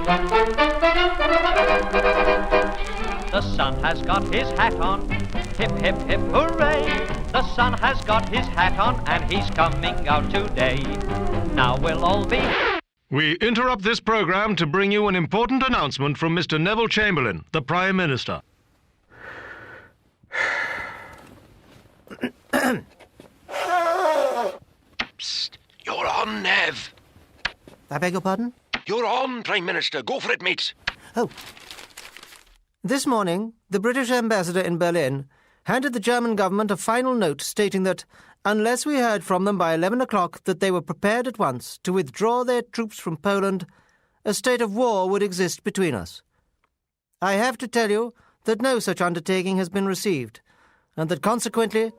The sun has got his hat on, hip, hip, hip, hooray! The sun has got his hat on and he's coming out today. Now we'll all be... We interrupt this program to bring you an important announcement from Mr. Neville Chamberlain, the Prime Minister. Psst, you're on, Nev. I beg your pardon? You're on, Prime Minister. Go for it, mates. Oh. This morning, the British ambassador in Berlin handed the German government a final note stating that, unless we heard from them by 11 o'clock that they were prepared at once to withdraw their troops from Poland, a state of war would exist between us. I have to tell you that no such undertaking has been received, and that consequently,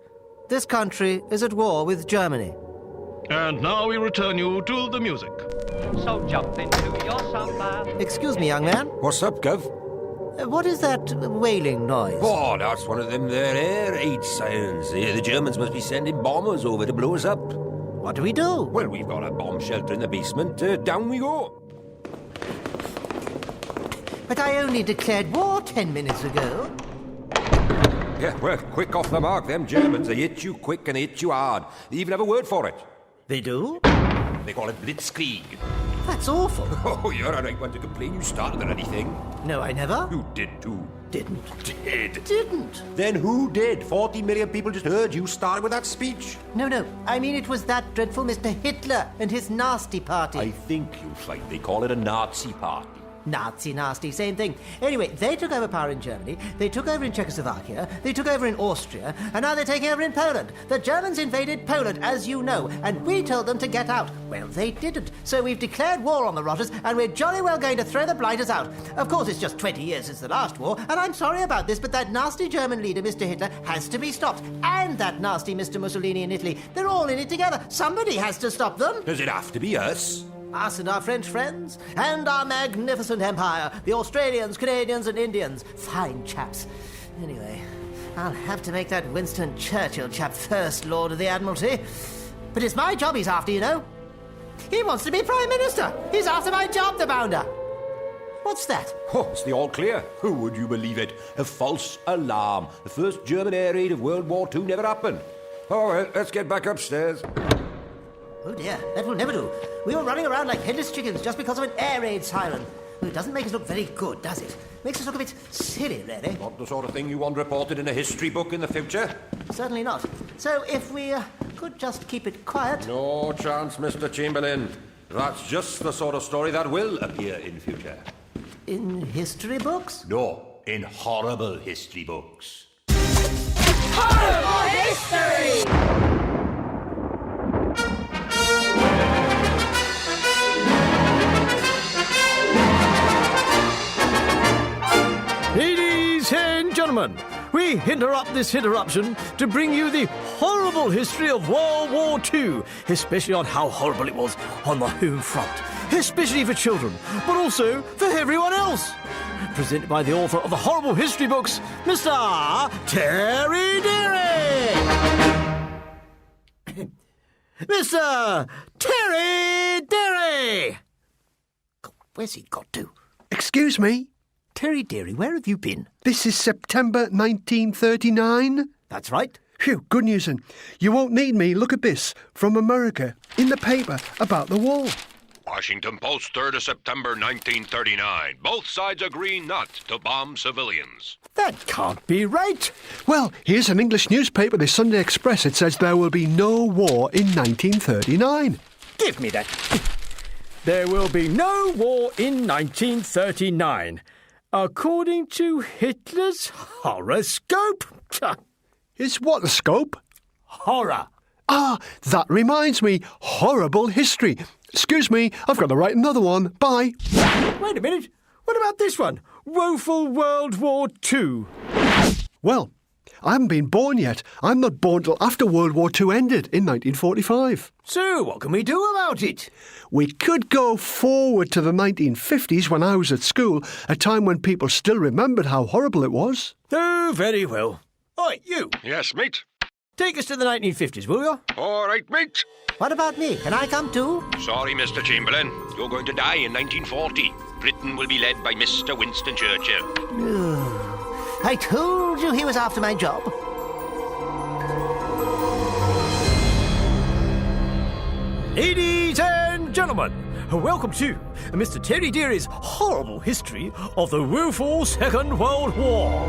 this country is at war with Germany. And now we return you to the music. So jump into your sunbath. Excuse me, young man. What's up, Gov? What is that wailing noise? Oh, that's one of them there air raid sirens. The Germans must be sending bombers over to blow us up. What do we do? Well, we've got a bomb shelter in the basement. Down we go. But I only declared war 10 minutes ago. Yeah, well, quick off the mark, them Germans. They hit you quick and they hit you hard. They even have a word for it. They do? They call it blitzkrieg. That's awful. Oh, you're a right one to complain you started or anything. No, I never. You did too. Didn't. Didn't. Then who did? 40 million people just heard you start with that speech. No. I mean, it was that dreadful Mr. Hitler and his nasty party. I think you'll find they call it a Nazi party. Nazi, nasty, same thing. Anyway, they took over power in Germany, they took over in Czechoslovakia, they took over in Austria, and now they're taking over in Poland. The Germans invaded Poland, as you know, and we told them to get out. Well, they didn't. So we've declared war on the rotters, and we're jolly well going to throw the blighters out. Of course, it's just 20 years since the last war, and I'm sorry about this, but that nasty German leader, Mr. Hitler, has to be stopped. And that nasty Mr. Mussolini in Italy. They're all in it together. Somebody has to stop them. Does it have to be us? Us and our French friends, and our magnificent empire, the Australians, Canadians and Indians. Fine chaps. Anyway, I'll have to make that Winston Churchill chap First Lord of the Admiralty. But it's my job he's after, you know. He wants to be Prime Minister. He's after my job, the bounder. What's that? Oh, it's the all clear. Who would you believe it? A false alarm. The first German air raid of World War II never happened. Oh, well, let's get back upstairs. Oh dear, that will never do. We were running around like headless chickens just because of an air raid siren. Well, it doesn't make us look very good, does it? Makes us look a bit silly, really. Not the sort of thing you want reported in a history book in the future. Certainly not. So if we could just keep it quiet... No chance, Mr. Chamberlain. That's just the sort of story that will appear in future. In history books? No, in horrible history books. Horrible history! Ladies and gentlemen, we interrupt this interruption to bring you the horrible history of World War II, especially on how horrible it was on the home front, especially for children, but also for everyone else. Presented by the author of the horrible history books, Mr. Terry Deary. Mr. Terry Deary. God, where's he got to? Excuse me? Terry Deary, where have you been? This is September 1939? That's right. Phew, good news then. You won't need me. Look at this. From America. In the paper. About the war. Washington Post, 3rd of September 1939. Both sides agree not to bomb civilians. That can't be right. Well, here's an English newspaper, the Sunday Express. It says there will be no war in 1939. Give me that. There will be no war in 1939. According to Hitler's horoscope. Is what a scope? Horror. Ah, that reminds me. Horrible history. Excuse me, I've got to write another one. Bye. Wait a minute. What about this one? Woeful World War II. Well, I haven't been born yet. I'm not born till after World War II ended in 1945. So, what can we do about it? We could go forward to the 1950s when I was at school, a time when people still remembered how horrible it was. Oh, very well. Oi, you. Yes, mate. Take us to the 1950s, will you? All right, mate. What about me? Can I come too? Sorry, Mr. Chamberlain. You're going to die in 1940. Britain will be led by Mr. Winston Churchill. I told you he was after my job. Ladies and gentlemen, welcome to Mr. Terry Deary's horrible history of the woeful Second World War.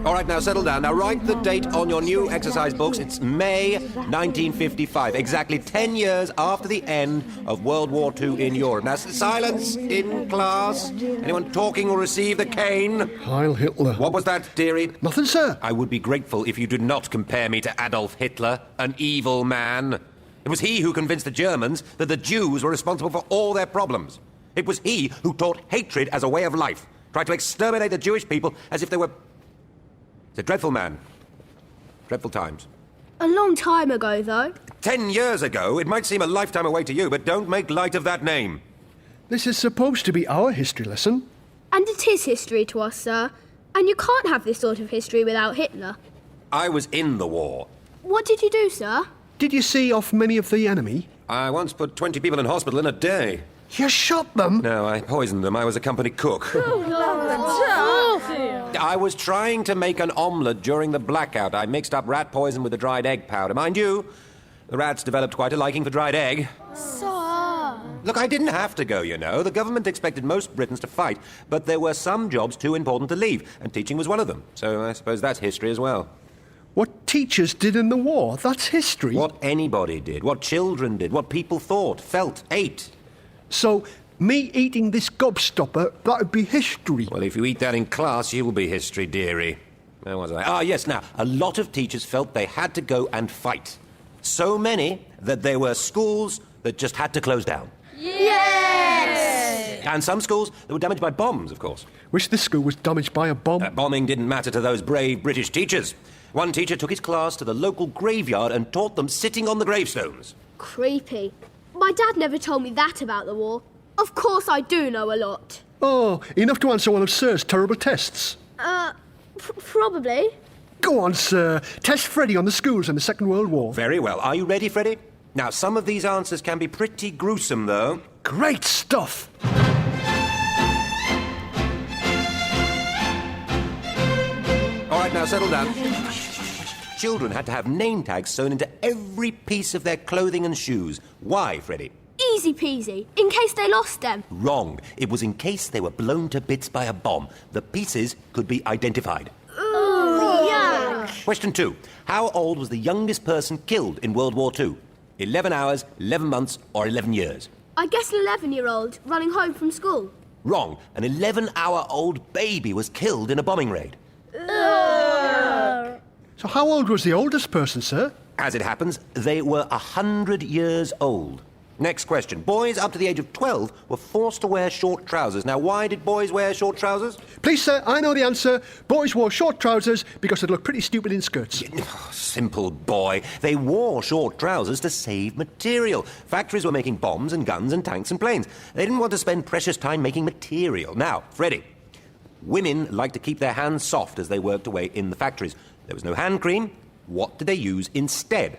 All right, now settle down. Now write the date on your new exercise books. It's May 1955, exactly 10 years after the end of World War II in Europe. Now, silence in class. Anyone talking will receive the cane. Heil Hitler. What was that, dearie? Nothing, sir. I would be grateful if you did not compare me to Adolf Hitler, an evil man. It was he who convinced the Germans that the Jews were responsible for all their problems. It was he who taught hatred as a way of life, tried to exterminate the Jewish people as if they were... He's a dreadful man. Dreadful times. A long time ago, though. 10 years ago. It might seem a lifetime away to you, but don't make light of that name. This is supposed to be our history lesson. And it is history to us, sir. And you can't have this sort of history without Hitler. I was in the war. What did you do, sir? Did you see off many of the enemy? I once put 20 people in hospital in a day. You shot them? No, I poisoned them. I was a company cook. I was trying to make an omelette during the blackout. I mixed up rat poison with the dried egg powder. Mind you, the rats developed quite a liking for dried egg. Sir! Look, I didn't have to go, you know. The government expected most Britons to fight, but there were some jobs too important to leave, and teaching was one of them. So I suppose that's history as well. What teachers did in the war, that's history. What anybody did, what children did, what people thought, felt, ate. So, me eating this gobstopper, that'd be history. Well, if you eat that in class, you will be history, dearie. Where was I? Ah, yes, now, a lot of teachers felt they had to go and fight. So many that there were schools that just had to close down. Yes! And some schools that were damaged by bombs, of course. Wish this school was damaged by a bomb. Bombing didn't matter to those brave British teachers. One teacher took his class to the local graveyard and taught them sitting on the gravestones. Creepy. My dad never told me that about the war. Of course I do know a lot. Oh, enough to answer one of Sir's terrible tests. Probably. Go on, Sir. Test Freddy on the schools in the Second World War. Very well. Are you ready, Freddie? Now, some of these answers can be pretty gruesome, though. Great stuff. All right, now settle down. Children had to have name tags sewn into every piece of their clothing and shoes. Why, Freddie? Easy peasy. In case they lost them. Wrong. It was in case they were blown to bits by a bomb. The pieces could be identified. Ooh, yeah. Question 2. How old was the youngest person killed in World War II? 11 hours, 11 months, or 11 years? I guess an 11-year-old running home from school. Wrong. An 11-hour-old baby was killed in a bombing raid. So how old was the oldest person, Sir? As it happens, they were 100 years old. Next question. Boys up to the age of 12 were forced to wear short trousers. Now, why did boys wear short trousers? Please, Sir, I know the answer. Boys wore short trousers because they'd look pretty stupid in skirts. Simple boy. They wore short trousers to save material. Factories were making bombs and guns and tanks and planes. They didn't want to spend precious time making material. Now, Freddie, women liked to keep their hands soft as they worked away in the factories. There was no hand cream. What did they use instead?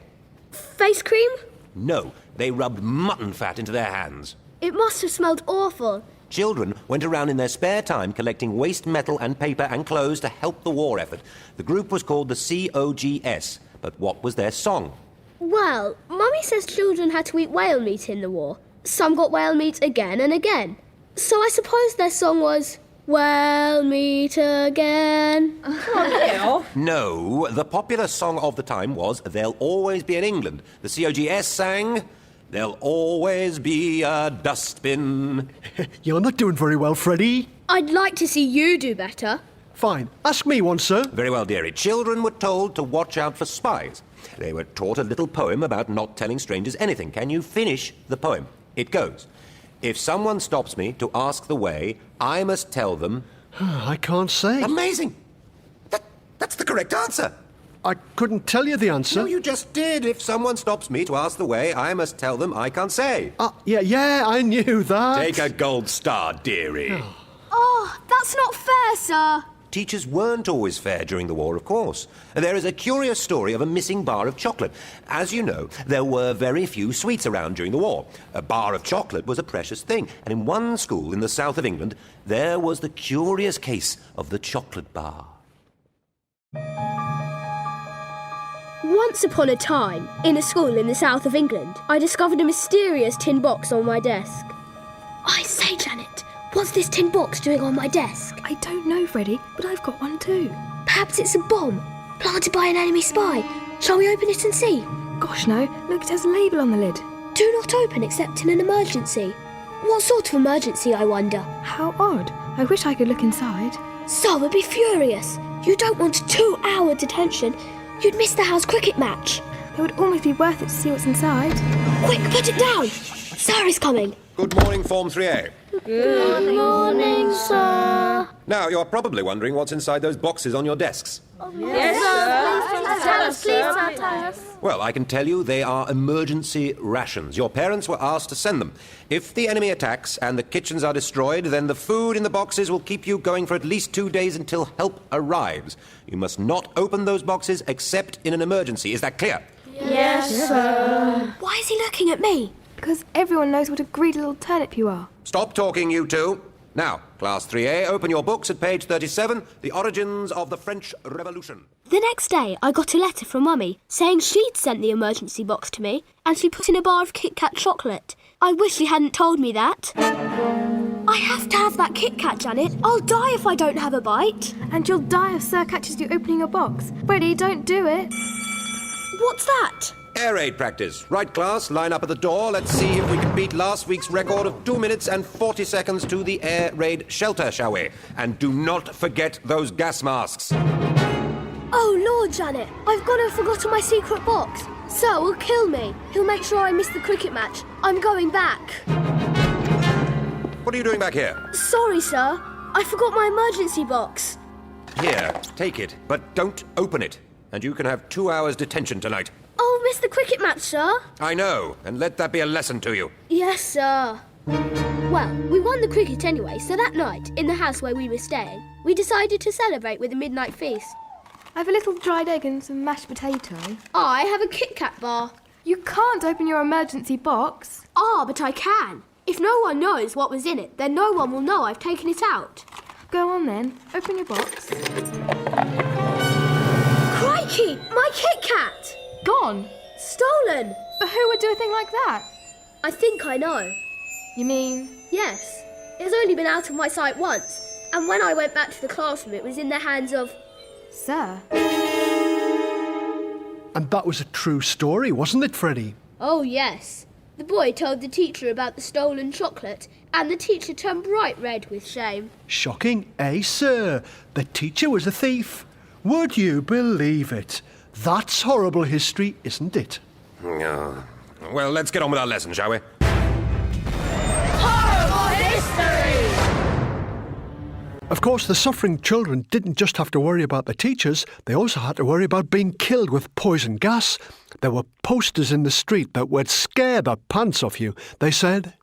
Face cream? No, they rubbed mutton fat into their hands. It must have smelled awful. Children went around in their spare time collecting waste metal and paper and clothes to help the war effort. The group was called the COGS. But what was their song? Well, Mummy says children had to eat whale meat in the war. Some got whale meat again and again. So I suppose their song was... Well, meet again. No, the popular song of the time was There'll Always Be an England. The COGS sang There'll Always Be a Dustbin. You're not doing very well, Freddie. I'd like to see you do better. Fine. Ask me one, Sir. Very well, dearie. Children were told to watch out for spies. They were taught a little poem about not telling strangers anything. Can you finish the poem? It goes... If someone stops me to ask the way, I must tell them... I can't say. Amazing! That's the correct answer. I couldn't tell you the answer. No, you just did. If someone stops me to ask the way, I must tell them I can't say. Yeah, I knew that. Take a gold star, dearie. Oh, that's not fair, sir. teachers weren't always fair during the war, of course. There is a curious story of a missing bar of chocolate. As you know, there were very few sweets around during the war. A bar of chocolate was a precious thing, and in one school in the south of England, there was the curious case of the chocolate bar. Once upon a time, in a school in the south of England, I discovered a mysterious tin box on my desk. I say, Janet, what's this tin box doing on my desk? I don't know, Freddie, but I've got one too. Perhaps it's a bomb, planted by an enemy spy. Shall we open it and see? Gosh, no. Look, it has a label on the lid. Do not open except in an emergency. What sort of emergency, I wonder? How odd. I wish I could look inside. So would be furious. You don't want a 2-hour detention. You'd miss the house cricket match. It would almost be worth it to see what's inside. Quick, put it down. Sir is coming. Good morning, Form 3A. Good morning, sir. Now, you're probably wondering what's inside those boxes on your desks. Yes, sir. Tell us, please, sir. Tell us. Well, I can tell you they are emergency rations. Your parents were asked to send them. If the enemy attacks and the kitchens are destroyed, then the food in the boxes will keep you going for at least 2 days until help arrives. You must not open those boxes except in an emergency. Is that clear? Yes, sir. Why is he looking at me? Because everyone knows what a greedy little turnip you are. Stop talking, you two. Now, Class 3A, open your books at page 37, The Origins of the French Revolution. The next day, I got a letter from Mummy saying she'd sent the emergency box to me and she put in a bar of Kit Kat chocolate. I wish she hadn't told me that. I have to have that Kit Kat, Janet. I'll die if I don't have a bite. And you'll die if Sir catches you opening a box. Freddie, don't do it. What's that? Air raid practice. Right, class, line up at the door. Let's see if we can beat last week's record of 2 minutes and 40 seconds to the air raid shelter, shall we? And do not forget those gas masks. Oh, Lord, Janet, I've gone and forgotten my secret box. Sir will kill me. He'll make sure I miss the cricket match. I'm going back. What are you doing back here? Sorry, sir. I forgot my emergency box. Here, take it, but don't open it. And you can have 2 hours detention tonight. I'll miss the cricket match, sir. I know, and let that be a lesson to you. Yes, sir. Well, we won the cricket anyway, so that night, in the house where we were staying, we decided to celebrate with a midnight feast. I have a little dried egg and some mashed potato. I have a Kit Kat bar. You can't open your emergency box. But I can. If no one knows what was in it, then no one will know I've taken it out. Go on then, open your box. Crikey, my Kit Kat! Gone? Stolen! But who would do a thing like that? I think I know. You mean? Yes. It's only been out of my sight once, and when I went back to the classroom it was in the hands of... Sir? And that was a true story, wasn't it, Freddie? Oh, yes. The boy told the teacher about the stolen chocolate, and the teacher turned bright red with shame. Shocking, eh, sir? The teacher was a thief. Would you believe it? That's horrible history, isn't it? Well, let's get on with our lesson, shall we? Horrible history! Of course, the suffering children didn't just have to worry about the teachers, they also had to worry about being killed with poison gas. There were posters in the street that would scare the pants off you. They said,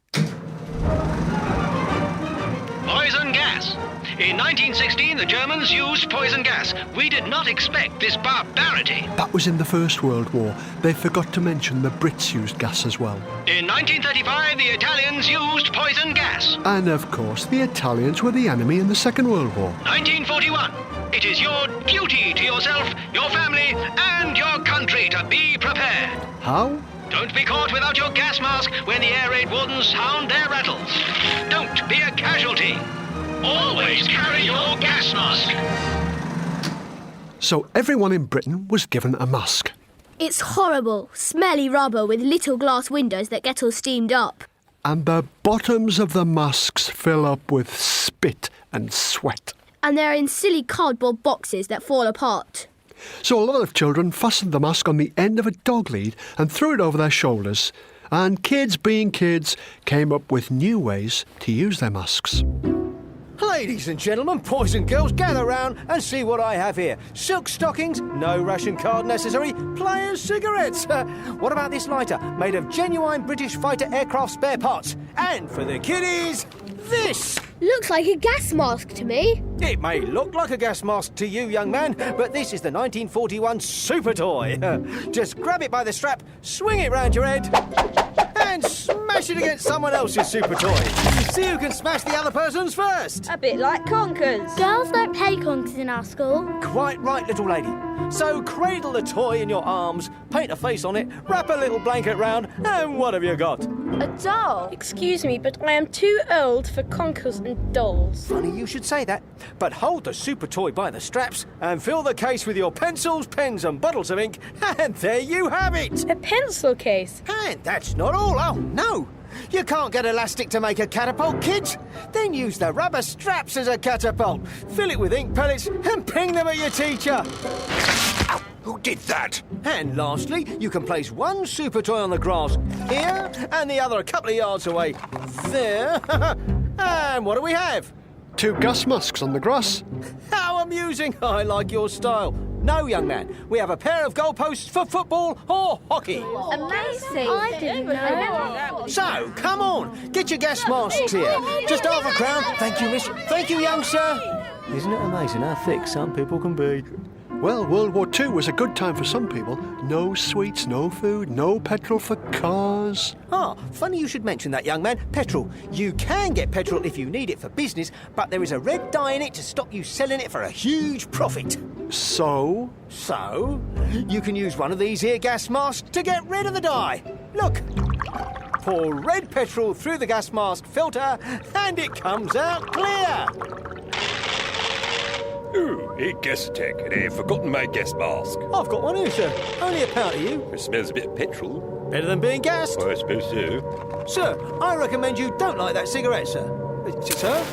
Poison gas. In 1916, the Germans used poison gas. We did not expect this barbarity. that was in the First World War. They forgot to mention the Brits used gas as well. In 1935, the Italians used poison gas. And of course, the Italians were the enemy in the Second World War. 1941. It is your duty to yourself, your family, and your country to be prepared. How? Don't be caught without your gas mask when the air raid wardens sound their rattles. Don't be a casualty. Always carry your gas mask. So everyone in Britain was given a mask. It's horrible, smelly rubber with little glass windows that get all steamed up. And the bottoms of the masks fill up with spit and sweat. And they're in silly cardboard boxes that fall apart. So a lot of children fastened the mask on the end of a dog lead and threw it over their shoulders. And kids, being kids, came up with new ways to use their masks. Ladies and gentlemen, boys and girls, gather round and see what I have here. Silk stockings, no ration card necessary, players' cigarettes. What about this lighter, made of genuine British fighter aircraft spare parts? And for the kiddies, this. Looks like a gas mask to me. It may look like a gas mask to you, young man, but this is the 1941 super toy. Just grab it by the strap, swing it round your head, and smash it against someone else's super toy. See who can smash the other person's first. A bit like conkers. Girls don't play conkers in our school. Quite right, little lady. So cradle the toy in your arms, paint a face on it, wrap a little blanket round, and what have you got? A doll. Excuse me, but I am too old for conkers and dolls. Funny you should say that, but hold the super toy by the straps and fill the case with your pencils, pens and bottles of ink, and there you have it. A pencil case. And that's not all. Oh, no. You can't get elastic to make a catapult, kids. Then use the rubber straps as a catapult. Fill it with ink pellets and ping them at your teacher. Ow, who did that? And lastly, you can place one super toy on the grass here and the other a couple of yards away there. And what do we have? 2 gas masks on the grass. How amusing. I like your style. No, young man, we have a pair of goalposts for football or hockey. Amazing. I didn't know. So, come on, get your gas masks here. Just half a crown. Thank you, miss. Thank you, young sir. Isn't it amazing how thick some people can be? Well, World War II was a good time for some people. No sweets, no food, no petrol for cars. Ah, funny you should mention that, young man. Petrol. You can get petrol if you need it for business, but there is a red dye in it to stop you selling it for a huge profit. So, you can use one of these here gas masks to get rid of the dye. Look. Pour red petrol through the gas mask filter and it comes out clear. Ooh, hey, gas tech, and I've forgotten my gas mask. I've got one here, sir. Only a pound to you. It smells a bit of petrol. Better than being gassed. I suppose so. Sir, I recommend you don't light that cigarette, sir. Sir?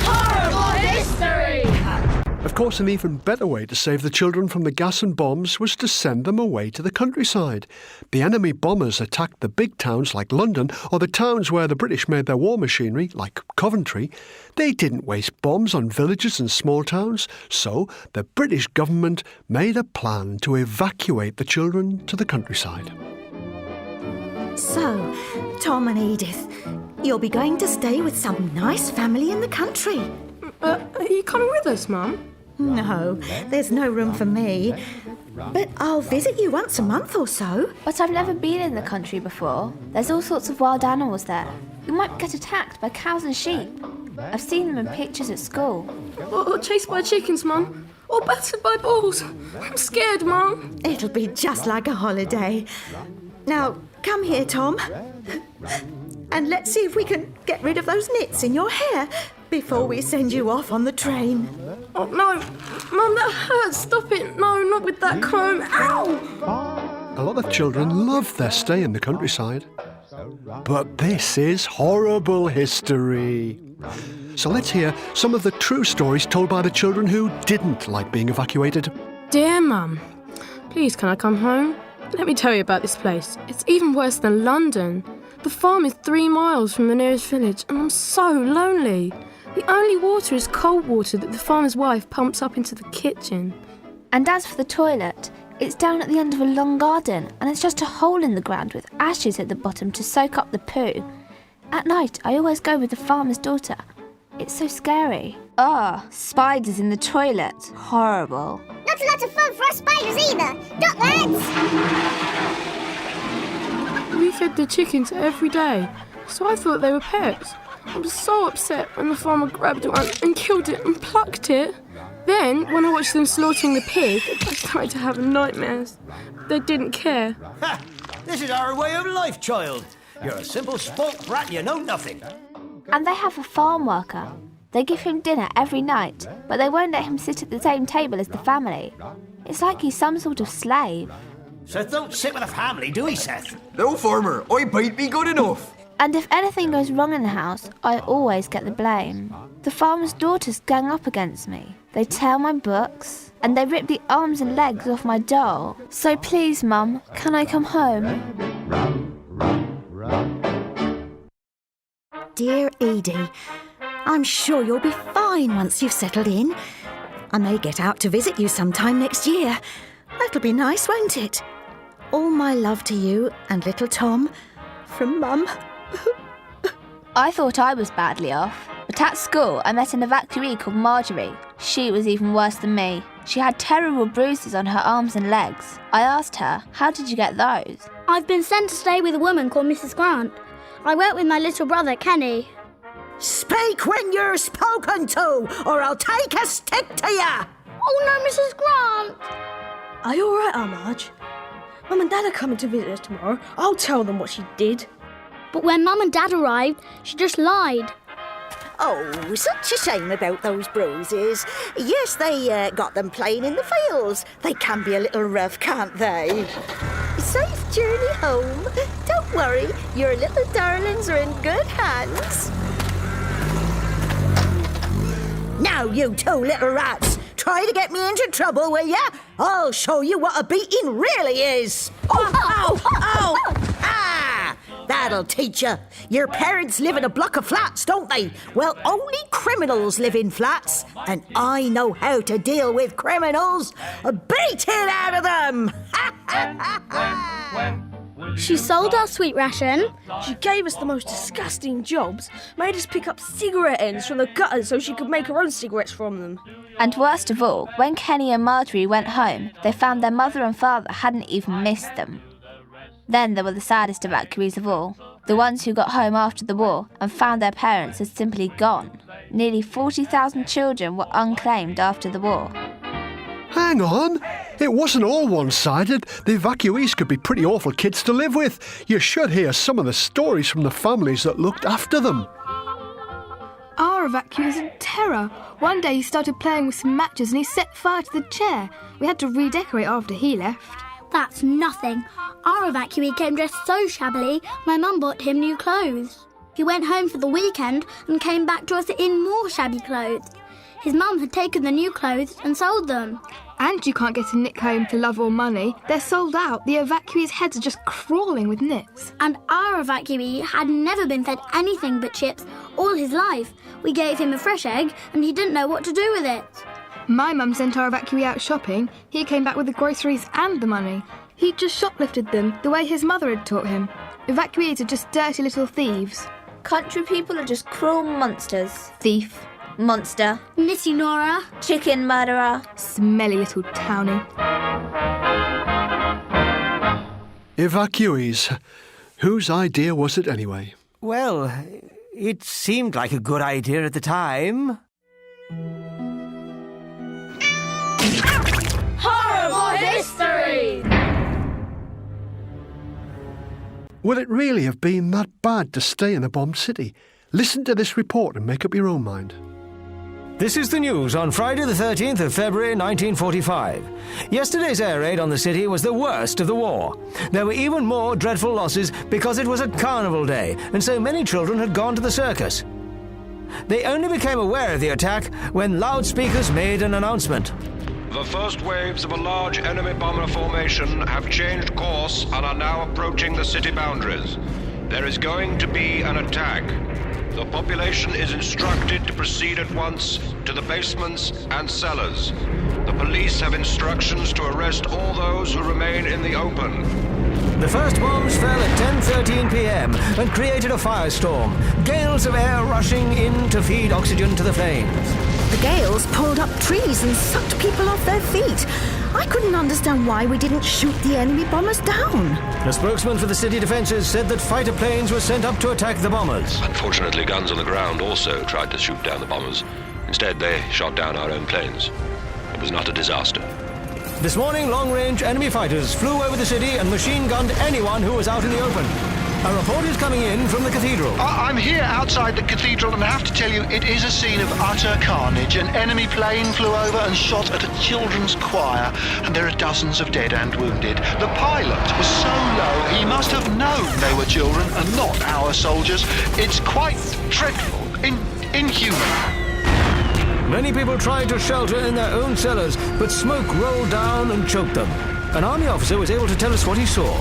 Horrible history! of course, an even better way to save the children from the gas and bombs was to send them away to the countryside. The enemy bombers attacked the big towns like London, or the towns where the British made their war machinery, like Coventry. They didn't waste bombs on villages and small towns, so the British government made a plan to evacuate the children to the countryside. So, Tom and Edith, you'll be going to stay with some nice family in the country. Are you coming with us, Mum? No, there's no room for me. But I'll visit you once a month or so. But I've never been in the country before. There's all sorts of wild animals there. We might get attacked by cows and sheep. I've seen them in pictures at school. Or chased by chickens, Mum. Or battered by bulls. I'm scared, Mum. It'll be just like a holiday. Now, come here, Tom. And let's see if we can get rid of those nits in your hair before we send you off on the train. Oh, no. Mum, that hurts. Stop it. No, not with that comb. Ow! A lot of children love their stay in the countryside. But this is horrible history. So let's hear some of the true stories told by the children who didn't like being evacuated. Dear Mum, please can I come home? Let me tell you about this place. It's even worse than London. The farm is 3 miles from the nearest village, and I'm so lonely. The only water is cold water that the farmer's wife pumps up into the kitchen. And as for the toilet, it's down at the end of a long garden, and it's just a hole in the ground with ashes at the bottom to soak up the poo. At night, I always go with the farmer's daughter. It's so scary. Spiders in the toilet. Horrible. Not a lot of fun for us spiders either. Duck, lads! We fed the chickens every day, so I thought they were pets. I was so upset when the farmer grabbed one and killed it and plucked it. Then, when I watched them slaughtering the pig, I started to have nightmares. They didn't care. Ha! This is our way of life, child. You're a simple spoilt brat and you know nothing. And they have a farm worker. They give him dinner every night, but they won't let him sit at the same table as the family. It's like he's some sort of slave. Seth don't sit with a family, do he, Seth? No, farmer. I bite me good enough. And if anything goes wrong in the house, I always get the blame. The farmer's daughters gang up against me. They tear my books, and they rip the arms and legs off my doll. So please, Mum, can I come home? dear Edie. I'm sure you'll be fine once you've settled in. I may get out to visit you sometime next year. That'll be nice, won't it? All my love to you and little Tom, from Mum. I thought I was badly off, but at school I met an evacuee called Marjorie. She was even worse than me. She had terrible bruises on her arms and legs. I asked her, how did you get those? I've been sent to stay with a woman called Mrs. Grant. I went with my little brother, Kenny. Speak when you're spoken to, or I'll take a stick to you! Oh no, Mrs. Grant! Are you alright, Marge? Mum and Dad are coming to visit us tomorrow. I'll tell them what she did. But when Mum and Dad arrived, she just lied. Oh, such a shame about those bruises. Yes, they got them playing in the fields. They can be a little rough, can't they? Safe journey home. Don't worry, your little darlings are in good hands. Now, you two little rats, try to get me into trouble, will ya? I'll show you what a beating really is. Oh, ow, ow, ah! That'll teach you. Your parents live in a block of flats, don't they? Well, only criminals live in flats, and I know how to deal with criminals. Beat it out of them! She sold our sweet ration. She gave us the most disgusting jobs, made us pick up cigarette ends from the gutters so she could make her own cigarettes from them. And worst of all, when Kenny and Marjorie went home, they found their mother and father hadn't even missed them. Then there were the saddest evacuees of all, the ones who got home after the war and found their parents had simply gone. Nearly 40,000 children were unclaimed after the war. Hang on. It wasn't all one-sided. The evacuees could be pretty awful kids to live with. You should hear some of the stories from the families that looked after them. Our evacuee was in terror. One day he started playing with some matches and he set fire to the chair. We had to redecorate after he left. That's nothing. Our evacuee came dressed so shabbily, my mum bought him new clothes. He went home for the weekend and came back to us in more shabby clothes. His mum had taken the new clothes and sold them. And you can't get a knit home for love or money. They're sold out. The evacuees' heads are just crawling with knits. And our evacuee had never been fed anything but chips all his life. We gave him a fresh egg and he didn't know what to do with it. My mum sent our evacuee out shopping. He came back with the groceries and the money. He just shoplifted them the way his mother had taught him. Evacuees are just dirty little thieves. Country people are just cruel monsters. Thief. Monster. Nitty Nora. Chicken murderer. Smelly little townie. Evacuees. Whose idea was it anyway? Well, it seemed like a good idea at the time. Horrible history! Would it really have been that bad to stay in a bombed city? Listen to this report and make up your own mind. This is the news on Friday the 13th of February 1945. Yesterday's air raid on the city was the worst of the war. There were even more dreadful losses because it was a carnival day and so many children had gone to the circus. They only became aware of the attack when loudspeakers made an announcement. The first waves of a large enemy bomber formation have changed course and are now approaching the city boundaries. There is going to be an attack. The population is instructed to proceed at once to the basements and cellars. The police have instructions to arrest all those who remain in the open. The first bombs fell at 10:13 p.m. and created a firestorm, gales of air rushing in to feed oxygen to the flames. The gales pulled up trees and sucked people off their feet. I couldn't understand why we didn't shoot the enemy bombers down. A spokesman for the city defences said that fighter planes were sent up to attack the bombers. Unfortunately, guns on the ground also tried to shoot down the bombers. Instead, they shot down our own planes. It was not a disaster. This morning, long-range enemy fighters flew over the city and machine-gunned anyone who was out in the open. A report is coming in from the cathedral. I'm here outside the cathedral and I have to tell you, it is a scene of utter carnage. An enemy plane flew over and shot at a children's choir, and there are dozens of dead and wounded. The pilot was so low, he must have known they were children and not our soldiers. It's quite dreadful, inhuman. Many people tried to shelter in their own cellars, but smoke rolled down and choked them. An army officer was able to tell us what he saw.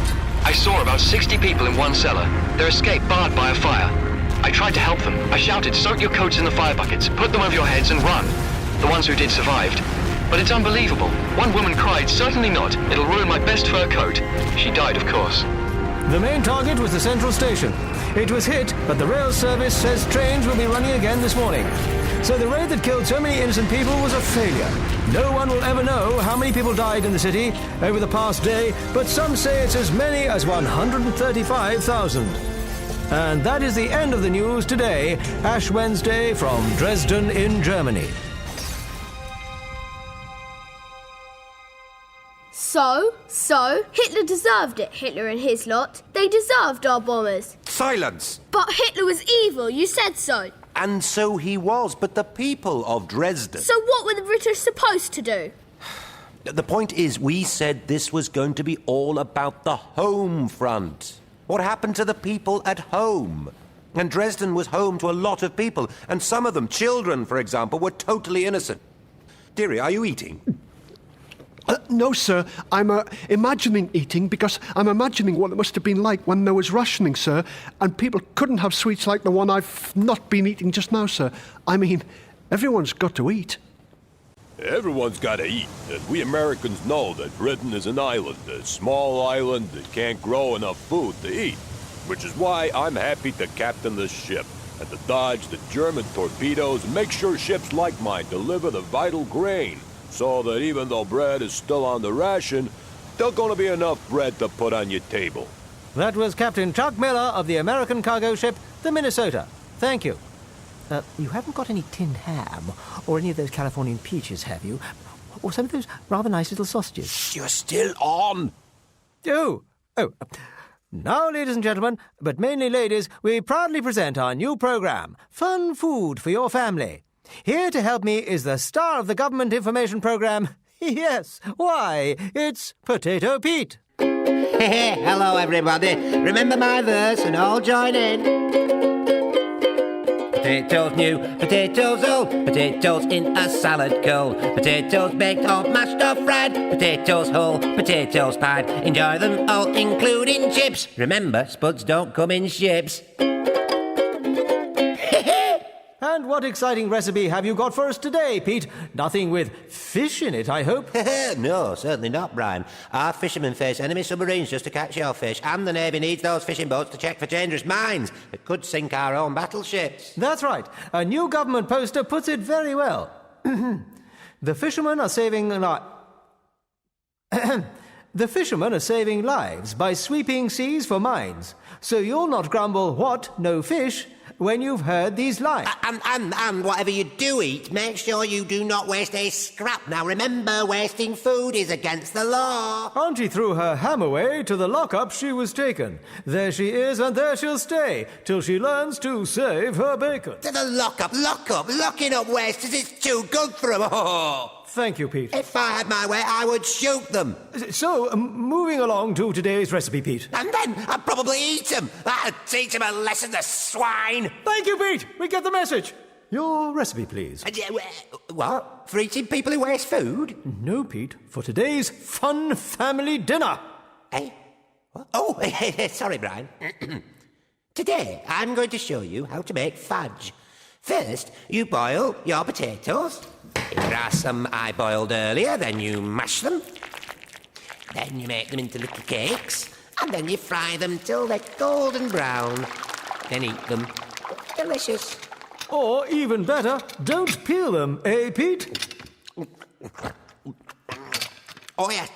I saw about 60 people in one cellar. Their escape barred by a fire. I tried to help them. I shouted, soak your coats in the fire buckets, put them over your heads and run. The ones who did survived. But it's unbelievable. One woman cried, certainly not. It'll ruin my best fur coat. She died, of course. The main target was the central station. It was hit, but the rail service says trains will be running again this morning. So the raid that killed so many innocent people was a failure. No one will ever know how many people died in the city over the past day, but some say it's as many as 135,000. And that is the end of the news today, Ash Wednesday from Dresden in Germany. So, Hitler deserved it, Hitler and his lot. They deserved our bombers. Silence! But Hitler was evil, you said so. And so he was, but the people of Dresden... So what were the British supposed to do? The point is, we said this was going to be all about the home front. What happened to the people at home? And Dresden was home to a lot of people, and some of them, children, for example, were totally innocent. Deary, are you eating? No, sir. I'm imagining eating because I'm imagining what it must have been like when there was rationing, sir, and people couldn't have sweets like the one I've not been eating just now, sir. I mean, everyone's got to eat. Everyone's got to eat, and we Americans know that Britain is an island, a small island that can't grow enough food to eat, which is why I'm happy to captain this ship and to dodge the German torpedoes and make sure ships like mine deliver the vital grain, so that even though bread is still on the ration, there's going to be enough bread to put on your table. That was Captain Chuck Miller of the American cargo ship, the Minnesota. Thank you. You haven't got any tinned ham or any of those Californian peaches, have you? Or some of those rather nice little sausages? You're still on. Oh. Now, ladies and gentlemen, but mainly ladies, we proudly present our new program, Fun Food for Your Family. Here to help me is the star of the government information program. Yes, why, it's Potato Pete. Hello, everybody. Remember my verse and all join in. Potatoes new, potatoes old, potatoes in a salad cold, potatoes baked or mashed or fried, potatoes whole, potatoes pied. Enjoy them all, including chips. Remember, spuds don't come in ships. And what exciting recipe have you got for us today, Pete? Nothing with fish in it, I hope? No, certainly not, Brian. Our fishermen face enemy submarines just to catch your fish, and the Navy needs those fishing boats to check for dangerous mines that could sink our own battleships. That's right. A new government poster puts it very well. The fishermen are saving The fishermen are saving lives by sweeping seas for mines. So you'll not grumble, what, no fish, when you've heard these lines. And whatever you do eat, make sure you do not waste a scrap. Now remember, wasting food is against the law. Auntie threw her ham away. To the lockup she was taken. There she is, and there she'll stay, till she learns to save her bacon. To the lockup. Locking up wasters is too good for them. Oh. Thank you, Pete. If I had my way, I would shoot them. So, moving along to today's recipe, Pete. And then I'd probably eat them. That'd teach them a lesson, the swine. Thank you, Pete. We get the message. Your recipe, please. What? For eating people who waste food? No, Pete. For today's fun family dinner. Eh? What? Oh, sorry, Brian. Today, I'm going to show you how to make fudge. First, you boil your potatoes. Here are some I boiled earlier, then you mash them. Then you make them into little cakes, and then you fry them till they're golden brown. Then eat them. Delicious. Or, even better, don't peel them, eh, Pete? Oh, yes.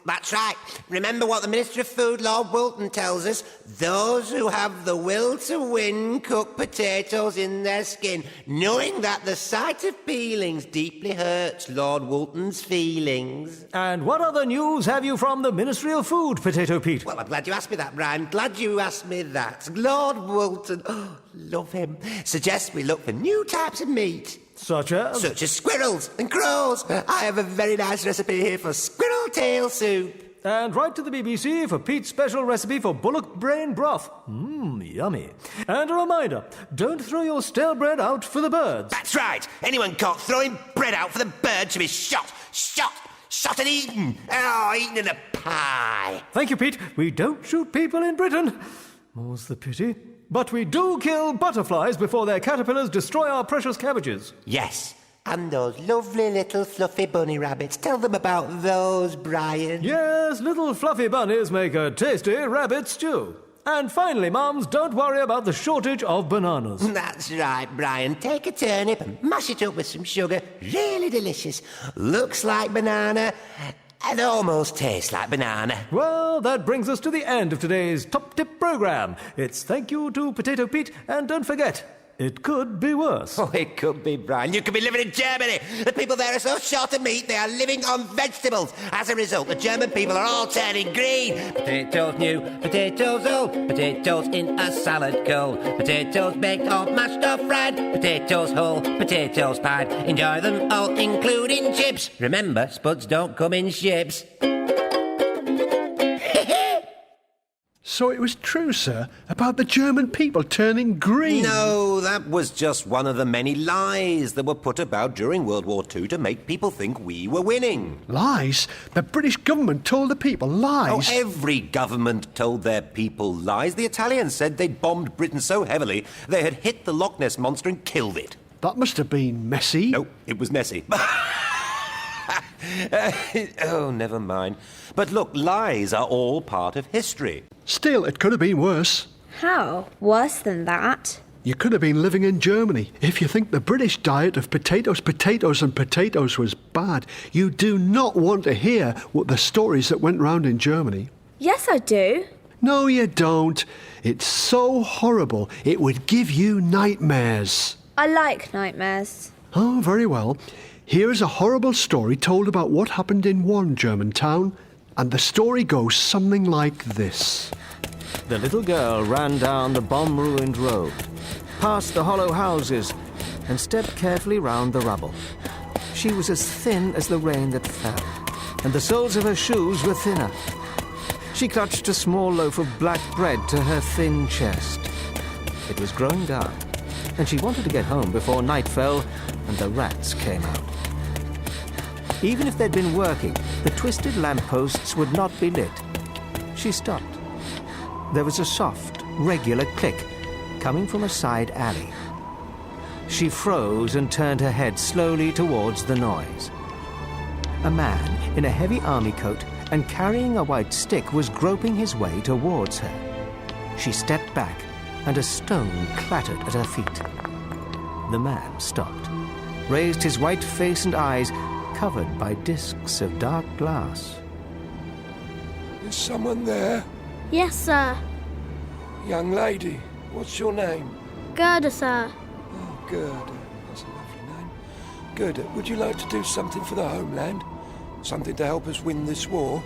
That's right. Remember what the Minister of Food, Lord Woolton, tells us? Those who have the will to win cook potatoes in their skin, knowing that the sight of peelings deeply hurts Lord Woolton's feelings. And what other news have you from the Ministry of Food, Potato Pete? Well, I'm glad you asked me that, Brian. Glad you asked me that. Lord Woolton, love him, suggests we look for new types of meat. Such as? Such as squirrels and crows. I have a very nice recipe here for squirrel tail soup. And write to the BBC for Pete's special recipe for bullock brain broth. Yummy. And a reminder, don't throw your stale bread out for the birds. That's right. Anyone caught throwing bread out for the birds should be shot and eaten. Oh, eaten in a pie. Thank you, Pete. We don't shoot people in Britain. More's the pity. But we do kill butterflies before their caterpillars destroy our precious cabbages. Yes, and those lovely little fluffy bunny rabbits. Tell them about those, Brian. Yes, little fluffy bunnies make a tasty rabbit stew. And finally, Mums, don't worry about the shortage of bananas. That's right, Brian. Take a turnip and mash it up with some sugar. Really delicious. Looks like banana and almost tastes like banana. Well, that brings us to the end of today's Top Tip programme. It's thank you to Potato Pete, and don't forget, it could be worse. Oh, it could be, Brian. You could be living in Germany. The people there are so short of meat, they are living on vegetables. As a result, the German people are all turning green. Potatoes new, potatoes old, potatoes in a salad cold, potatoes baked or mashed or fried, potatoes whole, potatoes pied. Enjoy them all, including chips. Remember, spuds don't come in ships. So it was true, sir, about the German people turning green? No, that was just one of the many lies that were put about during World War II to make people think we were winning. Lies? The British government told the people lies? Oh, every government told their people lies. The Italians said they'd bombed Britain so heavily they had hit the Loch Ness Monster and killed it. That must have been messy. No, it was messy. Oh, never mind. But look, lies are all part of history. Still, it could have been worse. How? Worse than that? You could have been living in Germany. If you think the British diet of potatoes, potatoes and potatoes was bad, you do not want to hear what the stories that went round in Germany. Yes, I do. No, you don't. It's so horrible, it would give you nightmares. I like nightmares. Oh, very well. Here is a horrible story told about what happened in one German town, and the story goes something like this. The little girl ran down the bomb-ruined road, past the hollow houses, and stepped carefully round the rubble. She was as thin as the rain that fell, and the soles of her shoes were thinner. She clutched a small loaf of black bread to her thin chest. It was growing dark, and she wanted to get home before night fell and the rats came out. Even if they'd been working, the twisted lampposts would not be lit. She stopped. There was a soft, regular click coming from a side alley. She froze and turned her head slowly towards the noise. A man in a heavy army coat and carrying a white stick was groping his way towards her. She stepped back, and a stone clattered at her feet. The man stopped, raised his white face and eyes, covered by discs of dark glass. Is someone there? Yes, sir. Young lady, what's your name? Gerda, sir. Oh, Gerda. That's a lovely name. Gerda, would you like to do something for the homeland? Something to help us win this war?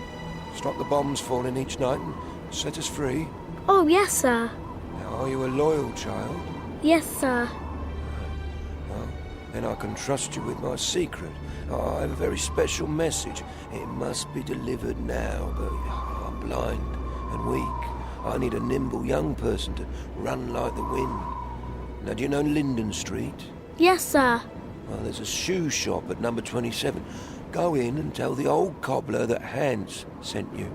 Stop the bombs falling each night and set us free? Oh, yes, sir. Now, are you a loyal child? Yes, sir. Well, then I can trust you with my secret. I have a very special message. It must be delivered now, but I'm blind and weak. I need a nimble young person to run like the wind. Now, do you know Linden Street? Yes, sir. Well, there's a shoe shop at number 27. Go in and tell the old cobbler that Hans sent you.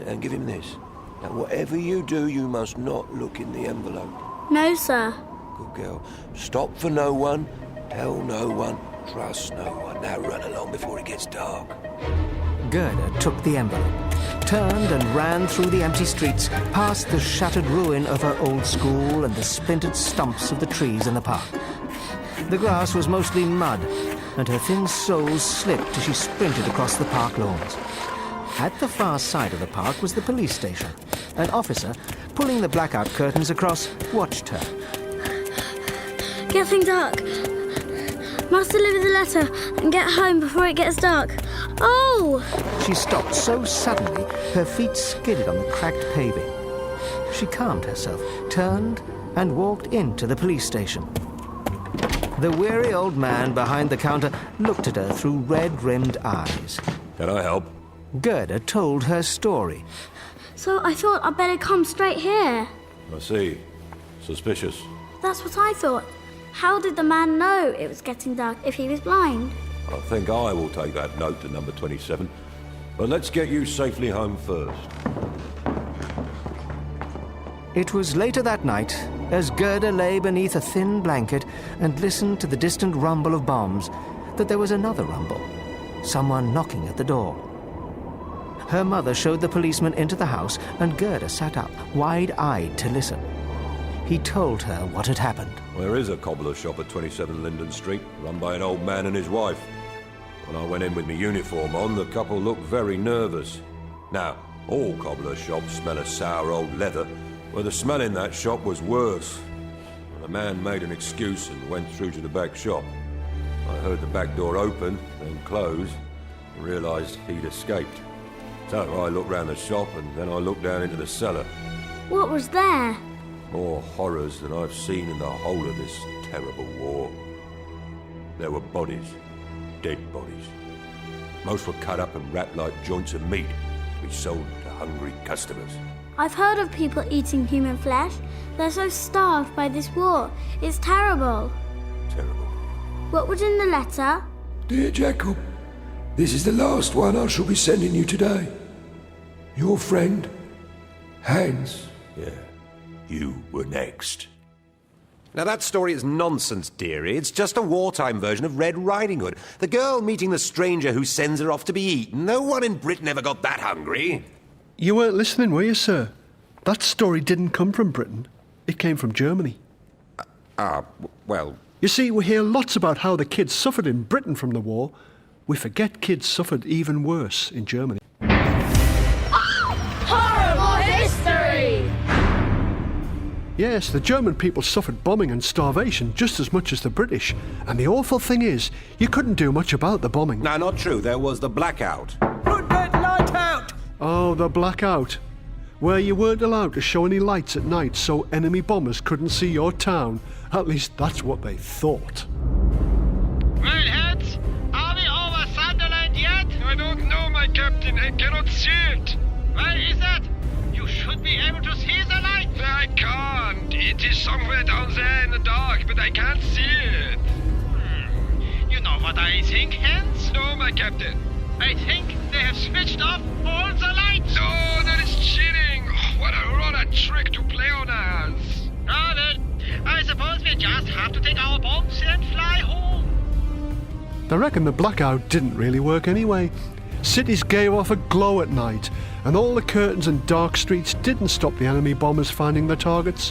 And give him this. Now, whatever you do, you must not look in the envelope. No, sir. Good girl. Stop for no one. Tell no one. Trust no one. Now run along before it gets dark. Gerda took the envelope, turned and ran through the empty streets, past the shattered ruin of her old school and the splintered stumps of the trees in the park. The grass was mostly mud, and her thin soles slipped as she sprinted across the park lawns. At the far side of the park was the police station. An officer, pulling the blackout curtains across, watched her. Getting dark. Must deliver the letter and get home before it gets dark. Oh! She stopped so suddenly, her feet skidded on the cracked paving. She calmed herself, turned, and walked into the police station. The weary old man behind the counter looked at her through red-rimmed eyes. Can I help? Gerda told her story. So I thought I'd better come straight here. I see. Suspicious. That's what I thought. How did the man know it was getting dark if he was blind? I think I will take that note to number 27. But let's get you safely home first. It was later that night, as Gerda lay beneath a thin blanket and listened to the distant rumble of bombs, that there was another rumble. Someone knocking at the door. Her mother showed the policeman into the house, and Gerda sat up, wide-eyed to listen. He told her what had happened. There is a cobbler shop at 27 Linden Street, run by an old man and his wife. When I went in with my uniform on, the couple looked very nervous. Now, all cobbler shops smell of sour old leather, but the smell in that shop was worse. The man made an excuse and went through to the back shop. I heard the back door open, then close, and realised he'd escaped. So I looked round the shop, and then I looked down into the cellar. What was there? More horrors than I've seen in the whole of this terrible war. There were bodies, dead bodies. Most were cut up and wrapped like joints of meat to be sold to hungry customers. I've heard of people eating human flesh. They're so starved by this war. It's terrible. Terrible. What was in the letter? Dear Jacob, this is the last one I shall be sending you today. Your friend, Hans. Yeah, you were next. Now that story is nonsense, dearie. It's just a wartime version of Red Riding Hood. The girl meeting the stranger who sends her off to be eaten. No one in Britain ever got that hungry. You weren't listening, were you, sir? That story didn't come from Britain. It came from Germany. Well... You see, we hear lots about how the kids suffered in Britain from the war. We forget kids suffered even worse in Germany. Horrible history! Yes, the German people suffered bombing and starvation just as much as the British. And the awful thing is, you couldn't do much about the bombing. No, not true. There was the blackout. Put that light out! Oh, the blackout. Where you weren't allowed to show any lights at night so enemy bombers couldn't see your town. At least that's what they thought. Well, heads, are we over Sunderland yet? I don't know, my captain. I cannot see it. Where is that? You should be able to see the light. I can't. It is somewhere down there in the dark, but I can't see it. You know what I think, Hans? No, my captain. I think they have switched off all the lights. No, that is cheating. Oh, what a rotten trick to play on us. Ah, well, I suppose we just have to take our bombs and fly home. I reckon the blackout didn't really work anyway. Cities gave off a glow at night, and all the curtains and dark streets didn't stop the enemy bombers finding their targets.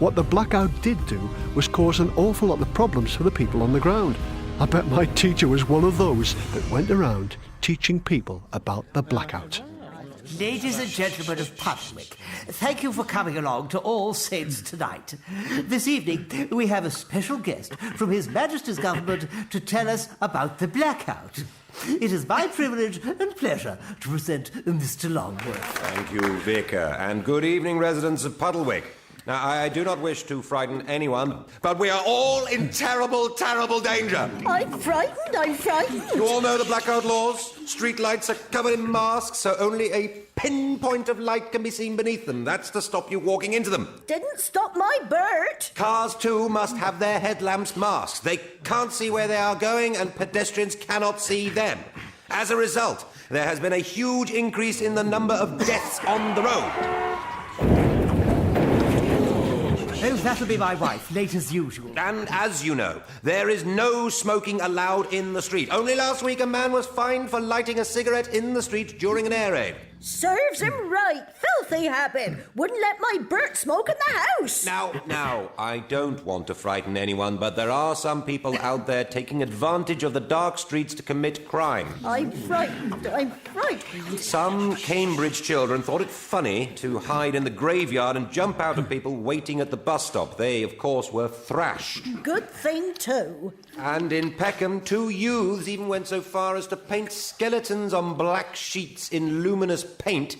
What the blackout did do was cause an awful lot of problems for the people on the ground. I bet my teacher was one of those that went around teaching people about the blackout. Ladies and gentlemen of Puddlewick, thank you for coming along to All Saints tonight. This evening, we have a special guest from His Majesty's government to tell us about the blackout. It is my privilege and pleasure to present Mr. Longworth. Thank you, Vicar, and good evening, residents of Puddlewick. Now, I do not wish to frighten anyone, but we are all in terrible, terrible danger. I'm frightened. You all know the blackout laws. Street lights are covered in masks, so only a pinpoint of light can be seen beneath them. That's to stop you walking into them. Didn't stop my Bert. Cars, too, must have their headlamps masked. They can't see where they are going, and pedestrians cannot see them. As a result, there has been a huge increase in the number of deaths on the road. Oh, that'll be my wife, late as usual. And as you know, there is no smoking allowed in the street. Only last week a man was fined for lighting a cigarette in the street during an air raid. Serves him right. Filthy habit. Wouldn't let my Bert smoke in the house. Now, I don't want to frighten anyone, but there are some people out there taking advantage of the dark streets to commit crime. I'm frightened. Some Cambridge children thought it funny to hide in the graveyard and jump out at people waiting at the bus stop. They, of course, were thrashed. Good thing, too. And in Peckham, 2 youths even went so far as to paint skeletons on black sheets in luminous paint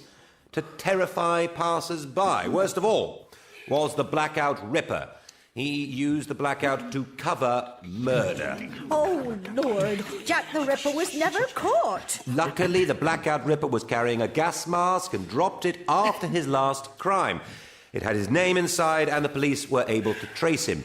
to terrify passers-by. Worst of all was the Blackout Ripper. He used the blackout to cover murder. Oh, Lord. Jack the Ripper was never caught. Luckily, the Blackout Ripper was carrying a gas mask and dropped it after his last crime. It had his name inside, and the police were able to trace him.